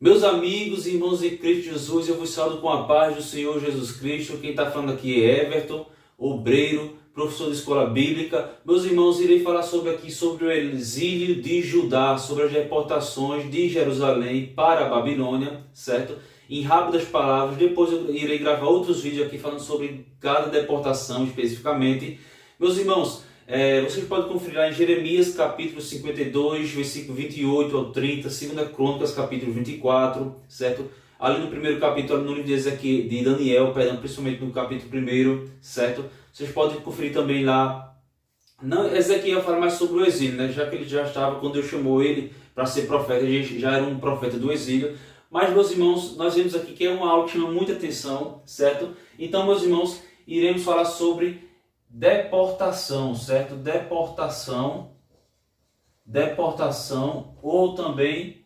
Meus amigos e irmãos em Cristo Jesus, eu vos saúdo com a paz do Senhor Jesus Cristo. Quem está falando aqui é Everton, obreiro, professor de escola bíblica. Meus irmãos, irei falar sobre o exílio de Judá, sobre as deportações de Jerusalém para a Babilônia, certo? Em rápidas palavras, depois eu irei gravar outros vídeos aqui falando sobre cada deportação especificamente. Meus irmãos, vocês podem conferir lá em Jeremias capítulo 52, versículo 28 ao 30, 2 Crônicas capítulo 24, certo? Ali no primeiro capítulo, no livro de Daniel, principalmente no capítulo 1, certo? Vocês podem conferir também lá. Não, Ezequiel fala mais sobre o exílio, né? Já que ele já estava, quando Deus chamou ele para ser profeta, ele já era um profeta do exílio. Mas, meus irmãos, nós vemos aqui que é uma aula que chama muita atenção, certo? Então, meus irmãos, iremos falar sobre deportação, certo? Deportação ou também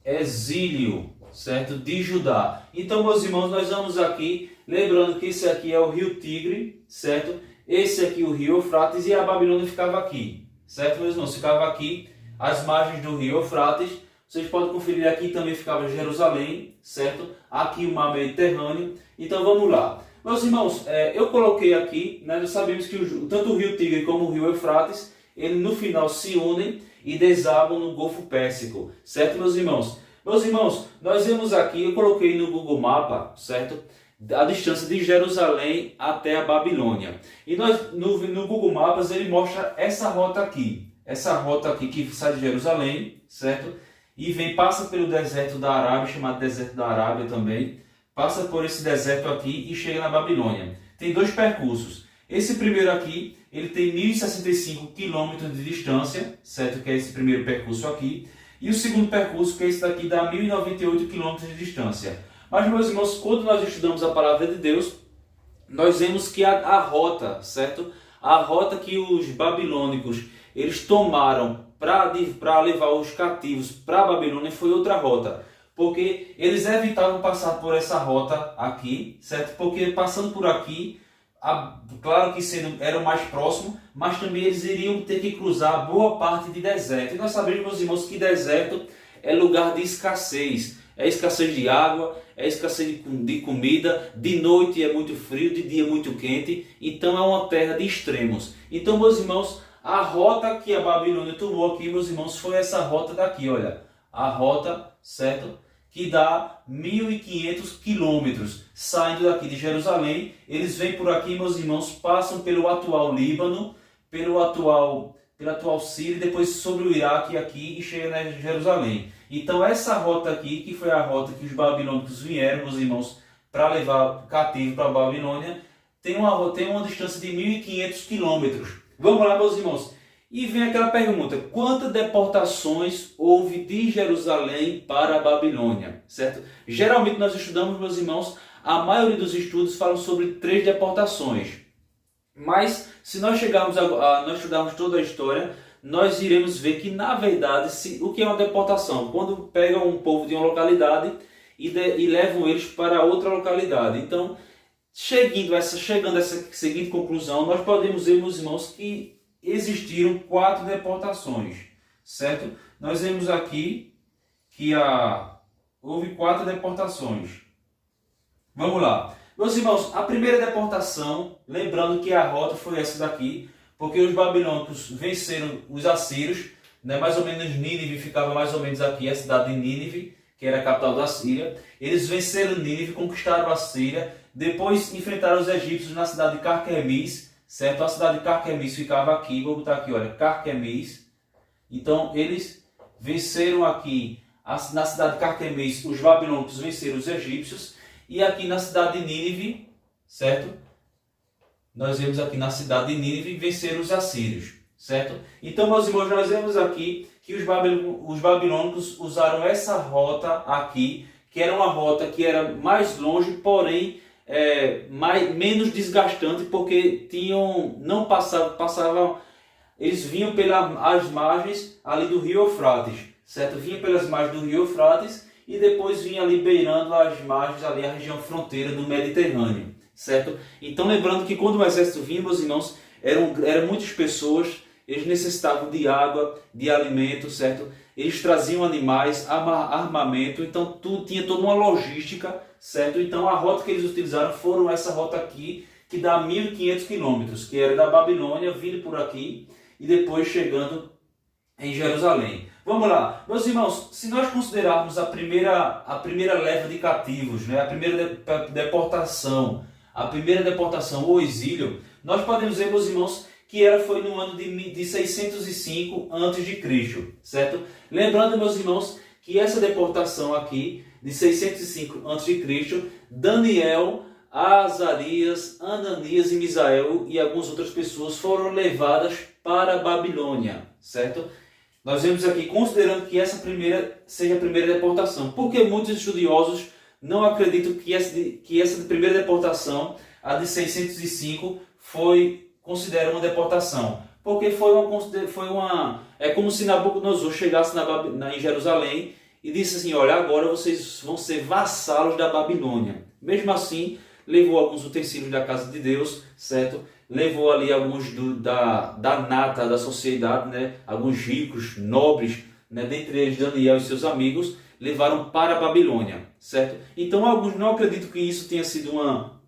exílio, certo? De Judá. Então, meus irmãos, nós vamos aqui, lembrando que esse aqui é o rio Tigre, certo? Esse aqui é o rio Eufrates e a Babilônia ficava aqui, certo, meus irmãos? Ficava aqui, às margens do rio Eufrates. Vocês podem conferir aqui também ficava Jerusalém, certo? Aqui o mar Mediterrâneo. Então, vamos lá. Meus irmãos, eu coloquei aqui, né, nós sabemos que tanto o rio Tigre como o rio Eufrates, eles no final se unem e desabam no Golfo Pérsico, certo, meus irmãos? Meus irmãos, nós vemos aqui, eu coloquei no Google Mapa, certo? A distância de Jerusalém até a Babilônia. E nós, no Google Maps ele mostra essa rota aqui que sai de Jerusalém, certo? E passa pelo deserto da Arábia, chamado deserto da Arábia também. Passa por esse deserto aqui e chega na Babilônia. Tem dois percursos. Esse primeiro aqui, ele tem 1.065 km de distância, certo? Que é esse primeiro percurso aqui. E o segundo percurso, que é esse daqui, dá 1.098 km de distância. Mas, meus irmãos, quando nós estudamos a palavra de Deus, nós vemos que a rota, certo? A rota que os babilônicos, eles tomaram para levar os cativos para a Babilônia foi outra rota. Porque eles evitavam passar por essa rota aqui, certo? Porque passando por aqui, claro que era o mais próximo, mas também eles iriam ter que cruzar boa parte de deserto. E nós sabemos, meus irmãos, que deserto é lugar de escassez. É escassez de água, é escassez de comida, de noite é muito frio, de dia é muito quente. Então é uma terra de extremos. Então, meus irmãos, a rota que a Babilônia tomou aqui, meus irmãos, foi essa rota daqui, olha. A rota, certo? Que dá 1.500 quilômetros. Saindo daqui de Jerusalém, eles vêm por aqui, meus irmãos, passam pelo atual Líbano, pela atual Síria, depois sobre o Iraque aqui e chegam em Jerusalém. Então essa rota aqui, que foi a rota que os babilônicos vieram, meus irmãos, para levar cativo para a Babilônia, tem uma distância de 1.500 quilômetros. Vamos lá, meus irmãos. E vem aquela pergunta, quantas deportações houve de Jerusalém para a Babilônia, certo? Geralmente nós estudamos, meus irmãos, a maioria dos estudos falam sobre 3 deportações. Mas se nós nós estudarmos toda a história, nós iremos ver que, na verdade, o que é uma deportação? Quando pegam um povo de uma localidade e levam eles para outra localidade. Então, chegando a essa seguinte conclusão, nós podemos ver, meus irmãos, que existiram 4 deportações, certo? Nós vemos aqui que houve 4 deportações. Vamos lá. Meus irmãos, a primeira deportação, lembrando que a rota foi essa daqui, porque os babilônicos venceram os assírios, né? Mais ou menos Nínive ficava mais ou menos aqui, a cidade de Nínive, que era a capital da Síria. Eles venceram Nínive, conquistaram a Síria, depois enfrentaram os egípcios na cidade de Carquemis, certo? A cidade de Carquemis ficava aqui, vou botar aqui, olha, Carquemis. Então, eles venceram aqui, na cidade de Carquemis, os babilônicos venceram os egípcios, e aqui na cidade de Nínive, certo? Nós vemos aqui na cidade de Nínive vencer os assírios, certo? Então, meus irmãos, nós vemos aqui que os babilônicos usaram essa rota aqui, que era uma rota que era mais longe, porém menos desgastante, porque eles vinham pelas margens ali do rio Eufrates, certo? Vinham pelas margens do rio Eufrates e depois vinha ali beirando as margens, ali a região fronteira do Mediterrâneo, certo? Então, lembrando que quando o exército vinha, meus irmãos, eram muitas pessoas, eles necessitavam de água, de alimento, certo? eles traziam animais, armamento, então tinha toda uma logística, certo? Então a rota que eles utilizaram foram essa rota aqui, que dá 1.500 quilômetros, que era da Babilônia, vindo por aqui e depois chegando em Jerusalém. Vamos lá, meus irmãos, se nós considerarmos a primeira leva de cativos, né, a primeira deportação ou exílio, nós podemos ver, meus irmãos, que foi no ano de 605 a.C., certo? Lembrando, meus irmãos, que essa deportação aqui, de 605 a.C., Daniel, Azarias, Ananias e Misael e algumas outras pessoas foram levadas para a Babilônia, certo? Nós vemos aqui, considerando que essa seja a primeira deportação, porque muitos estudiosos não acreditam que essa primeira deportação, a de 605, considera uma deportação, porque é como se Nabucodonosor chegasse em Jerusalém e disse assim: olha, agora vocês vão ser vassalos da Babilônia. Mesmo assim, levou alguns utensílios da casa de Deus, certo? Levou ali alguns da nata da sociedade, né? Alguns ricos, nobres, né? Dentre eles Daniel e seus amigos, levaram para a Babilônia, certo? Então alguns não acreditam que isso tenha sido uma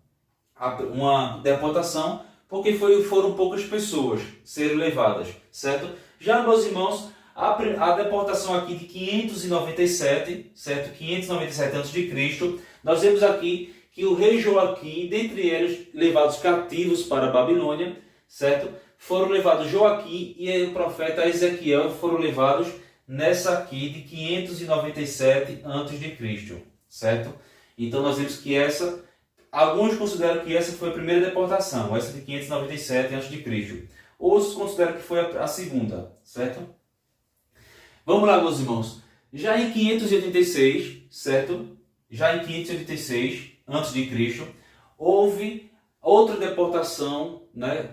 deportação, porque foram poucas pessoas serem levadas, certo? Já, meus irmãos, a deportação aqui de 597, certo? 597 a.C., nós vemos aqui que o rei Joaquim, dentre eles levados cativos para a Babilônia, certo? Foram levados Joaquim e o profeta Ezequiel foram levados nessa aqui de 597 a.C., certo? Então nós vemos que alguns consideram que essa foi a primeira deportação, essa de 597 a.C. Outros consideram que foi a segunda, certo? Vamos lá, meus irmãos. Já em 586, certo? Já em 586 a.C., houve outra deportação, né?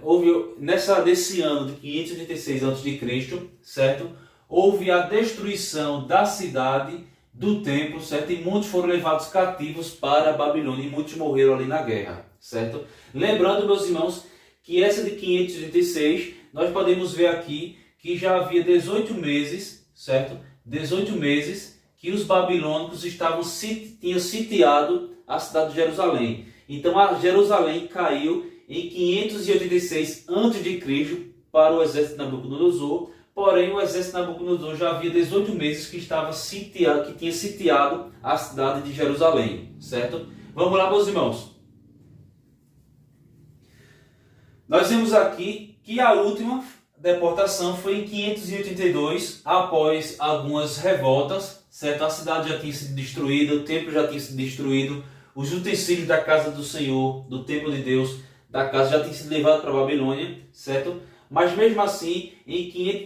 Nesse ano de 586 a.C., certo? Houve a destruição da cidade, do templo, certo? E muitos foram levados cativos para a Babilônia e muitos morreram ali na guerra, certo? Lembrando, meus irmãos, que essa de 586, nós podemos ver aqui que já havia 18 meses, certo? 18 meses que os babilônicos tinham sitiado a cidade de Jerusalém. Então a Jerusalém caiu em 586 a.C. para o exército de Nabucodonosor. Porém, o exército de Nabucodonosor já havia 18 meses que tinha sitiado a cidade de Jerusalém, certo? Vamos lá, meus irmãos. Nós vemos aqui que a última deportação foi em 582, após algumas revoltas, certo? A cidade já tinha sido destruída, o templo já tinha sido destruído, os utensílios da casa do Senhor, do templo de Deus, da casa, já tinham sido levados para a Babilônia, certo? Mas mesmo assim,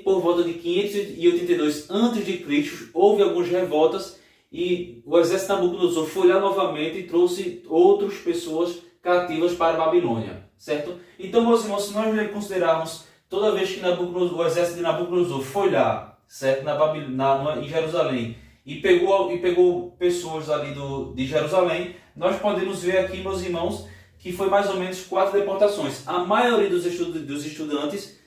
por volta de 582 a.C., houve algumas revoltas e o exército de Nabucodonosor foi lá novamente e trouxe outras pessoas cativas para a Babilônia, certo? Então, meus irmãos, se nós considerarmos toda vez que o exército de Nabucodonosor foi lá, certo? Em Jerusalém, e pegou pessoas ali de Jerusalém, nós podemos ver aqui, meus irmãos, que foi mais ou menos 4 deportações. A maioria dos estudantes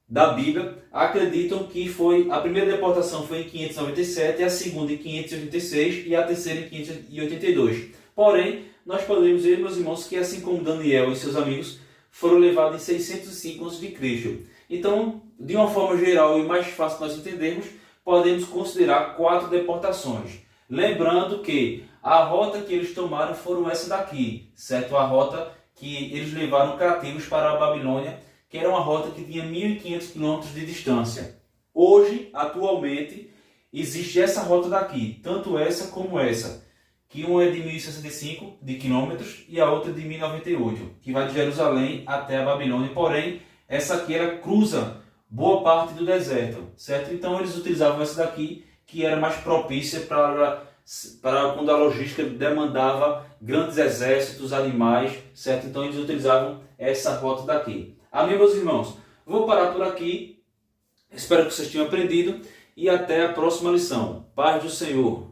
da Bíblia acreditam que a primeira deportação foi em 597, a segunda em 586 e a terceira em 582. Porém, nós podemos ver, meus irmãos, que assim como Daniel e seus amigos foram levados em 605 a.C. Então, de uma forma geral e mais fácil nós entendermos, podemos considerar 4 deportações. Lembrando que a rota que eles tomaram foram essa daqui, certo? A rota que eles levaram cativos para a Babilônia, que era uma rota que tinha 1.500 quilômetros de distância. Hoje, atualmente, existe essa rota daqui, tanto essa como essa, que uma é de 1.065 de quilômetros e a outra de 1.098, que vai de Jerusalém até a Babilônia. Porém, essa aqui cruza boa parte do deserto, certo? Então eles utilizavam essa daqui, que era mais propícia para quando a logística demandava grandes exércitos, animais, certo? Então eles utilizavam essa rota daqui. Amém, meus irmãos? Vou parar por aqui. Espero que vocês tenham aprendido e até a próxima lição. Paz do Senhor.